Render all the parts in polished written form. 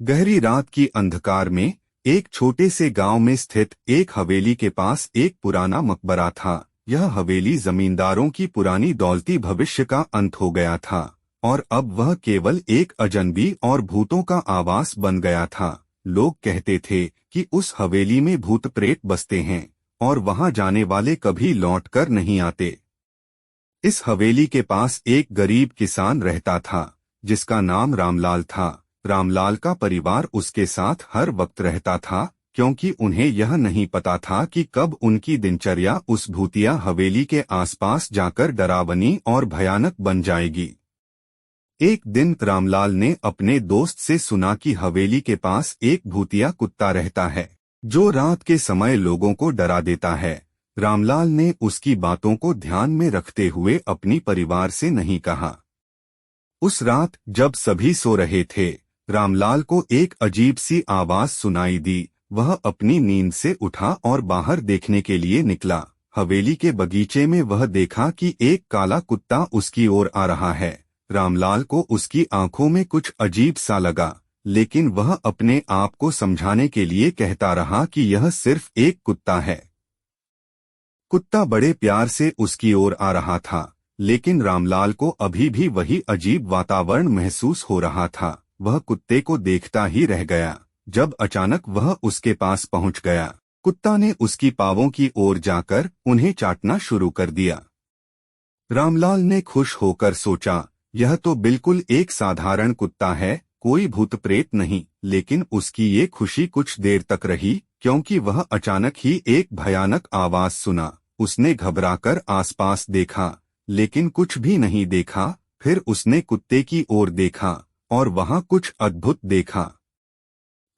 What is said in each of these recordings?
गहरी रात की अंधकार में एक छोटे से गांव में स्थित एक हवेली के पास एक पुराना मकबरा था। यह हवेली जमींदारों की पुरानी दौलती भविष्य का अंत हो गया था और अब वह केवल एक अजनबी और भूतों का आवास बन गया था। लोग कहते थे कि उस हवेली में भूत प्रेत बसते हैं और वहां जाने वाले कभी लौट कर नहीं आते। इस हवेली के पास एक गरीब किसान रहता था जिसका नाम रामलाल था। रामलाल का परिवार उसके साथ हर वक्त रहता था क्योंकि उन्हें यह नहीं पता था कि कब उनकी दिनचर्या उस भूतिया हवेली के आसपास जाकर डरावनी और भयानक बन जाएगी। एक दिन रामलाल ने अपने दोस्त से सुना कि हवेली के पास एक भूतिया कुत्ता रहता है जो रात के समय लोगों को डरा देता है। रामलाल ने उसकी बातों को ध्यान में रखते हुए अपनी परिवार से नहीं कहा। उस रात जब सभी सो रहे थे, रामलाल को एक अजीब सी आवाज सुनाई दी। वह अपनी नींद से उठा और बाहर देखने के लिए निकला। हवेली के बगीचे में वह देखा कि एक काला कुत्ता उसकी ओर आ रहा है। रामलाल को उसकी आंखों में कुछ अजीब सा लगा, लेकिन वह अपने आप को समझाने के लिए कहता रहा कि यह सिर्फ एक कुत्ता है। कुत्ता बड़े प्यार से उसकी ओर आ रहा था, लेकिन रामलाल को अभी भी वही अजीब वातावरण महसूस हो रहा था। वह कुत्ते को देखता ही रह गया। जब अचानक वह उसके पास पहुंच गया, कुत्ता ने उसकी पांवों की ओर जाकर उन्हें चाटना शुरू कर दिया। रामलाल ने खुश होकर सोचा, यह तो बिल्कुल एक साधारण कुत्ता है, कोई भूत प्रेत नहीं। लेकिन उसकी ये खुशी कुछ देर तक रही क्योंकि वह अचानक ही एक भयानक आवाज सुना। उसने घबराकर आसपास देखा, लेकिन कुछ भी नहीं देखा। फिर उसने कुत्ते की ओर देखा और वहां कुछ अद्भुत देखा।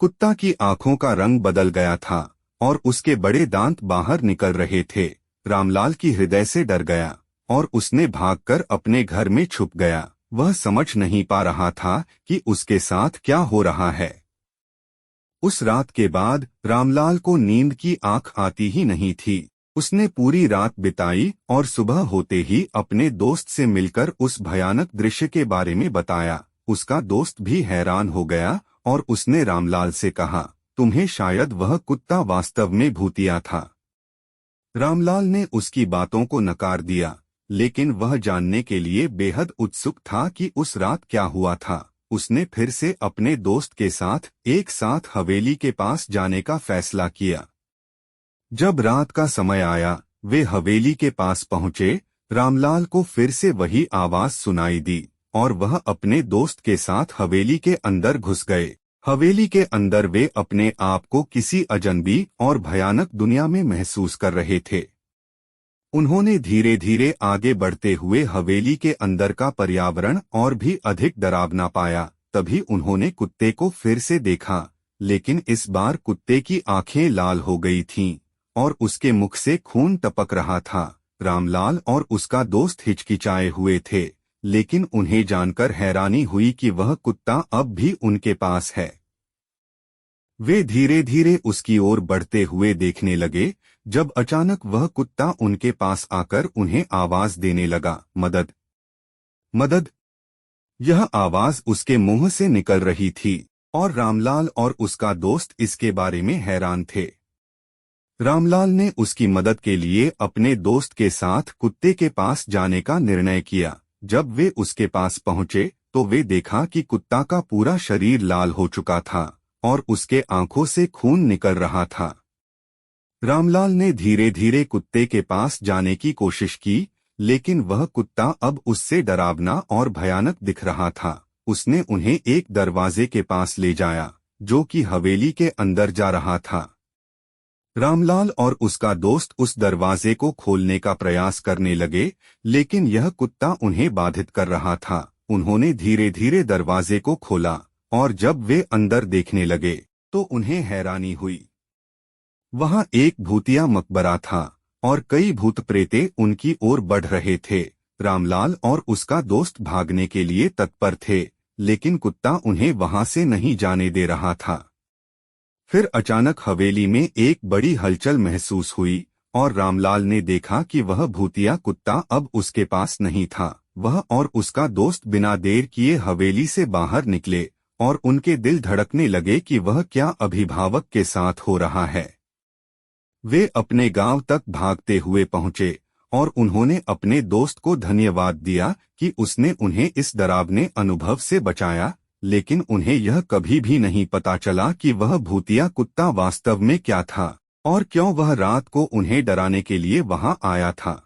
कुत्ता की आंखों का रंग बदल गया था और उसके बड़े दांत बाहर निकल रहे थे। रामलाल की हृदय से डर गया और उसने भागकर अपने घर में छुप गया। वह समझ नहीं पा रहा था कि उसके साथ क्या हो रहा है। उस रात के बाद रामलाल को नींद की आंख आती ही नहीं थी। उसने पूरी रात बिताई और सुबह होते ही अपने दोस्त से मिलकर उस भयानक दृश्य के बारे में बताया। उसका दोस्त भी हैरान हो गया और उसने रामलाल से कहा, तुम्हें शायद वह कुत्ता वास्तव में भूतिया था। रामलाल ने उसकी बातों को नकार दिया, लेकिन वह जानने के लिए बेहद उत्सुक था कि उस रात क्या हुआ था। उसने फिर से अपने दोस्त के साथ एक साथ हवेली के पास जाने का फैसला किया। जब रात का समय आया, वे हवेली के पास पहुंचे। रामलाल को फिर से वही आवाज सुनाई दी और वह अपने दोस्त के साथ हवेली के अंदर घुस गए। हवेली के अंदर वे अपने आप को किसी अजनबी और भयानक दुनिया में महसूस कर रहे थे। उन्होंने धीरे धीरे आगे बढ़ते हुए हवेली के अंदर का पर्यावरण और भी अधिक डरावना पाया। तभी उन्होंने कुत्ते को फिर से देखा, लेकिन इस बार कुत्ते की आंखें लाल हो गई थीं और उसके मुख से खून टपक रहा था। रामलाल और उसका दोस्त हिचकिचाए हुए थे, लेकिन उन्हें जानकर हैरानी हुई कि वह कुत्ता अब भी उनके पास है। वे धीरे धीरे उसकी ओर बढ़ते हुए देखने लगे, जब अचानक वह कुत्ता उनके पास आकर उन्हें आवाज देने लगा, मदद, मदद। यह आवाज उसके मुंह से निकल रही थी और रामलाल और उसका दोस्त इसके बारे में हैरान थे। रामलाल ने उसकी मदद के लिए अपने दोस्त के साथ कुत्ते के पास जाने का निर्णय किया। जब वे उसके पास पहुंचे तो वे देखा कि कुत्ता का पूरा शरीर लाल हो चुका था और उसके आंखों से खून निकल रहा था। रामलाल ने धीरे धीरे कुत्ते के पास जाने की कोशिश की, लेकिन वह कुत्ता अब उससे डरावना और भयानक दिख रहा था। उसने उन्हें एक दरवाजे के पास ले जाया जो कि हवेली के अंदर जा रहा था। रामलाल और उसका दोस्त उस दरवाजे को खोलने का प्रयास करने लगे, लेकिन यह कुत्ता उन्हें बाधित कर रहा था। उन्होंने धीरे धीरे दरवाजे को खोला और जब वे अंदर देखने लगे तो उन्हें हैरानी हुई। वहां एक भूतिया मकबरा था और कई भूत प्रेते उनकी ओर बढ़ रहे थे। रामलाल और उसका दोस्त भागने के लिए तत्पर थे, लेकिन कुत्ता उन्हें वहां से नहीं जाने दे रहा था। फिर अचानक हवेली में एक बड़ी हलचल महसूस हुई और रामलाल ने देखा कि वह भूतिया कुत्ता अब उसके पास नहीं था। वह और उसका दोस्त बिना देर किए हवेली से बाहर निकले और उनके दिल धड़कने लगे कि वह क्या अभिभावक के साथ हो रहा है। वे अपने गांव तक भागते हुए पहुंचे और उन्होंने अपने दोस्त को धन्यवाद दिया कि उसने उन्हें इस डरावने अनुभव से बचाया, लेकिन उन्हें यह कभी भी नहीं पता चला कि वह भूतिया कुत्ता वास्तव में क्या था और क्यों वह रात को उन्हें डराने के लिए वहां आया था।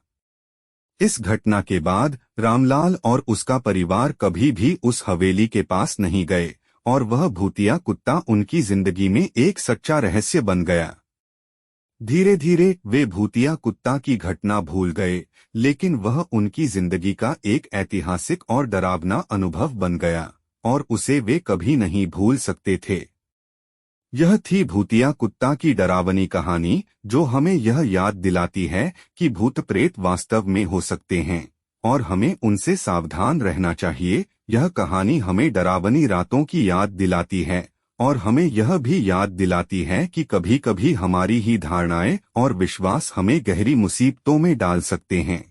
इस घटना के बाद रामलाल और उसका परिवार कभी भी उस हवेली के पास नहीं गए और वह भूतिया कुत्ता उनकी जिंदगी में एक सच्चा रहस्य बन गया। धीरे धीरे वे भूतिया कुत्ता की घटना भूल गए, लेकिन वह उनकी जिंदगी का एक ऐतिहासिक और डरावना अनुभव बन गया और उसे वे कभी नहीं भूल सकते थे। यह थी भूतिया कुत्ता की डरावनी कहानी, जो हमें यह याद दिलाती है कि भूत प्रेत वास्तव में हो सकते हैं और हमें उनसे सावधान रहना चाहिए। यह कहानी हमें डरावनी रातों की याद दिलाती है और हमें यह भी याद दिलाती है कि कभी कभी हमारी ही धारणाएं और विश्वास हमें गहरी मुसीबतों में डाल सकते हैं।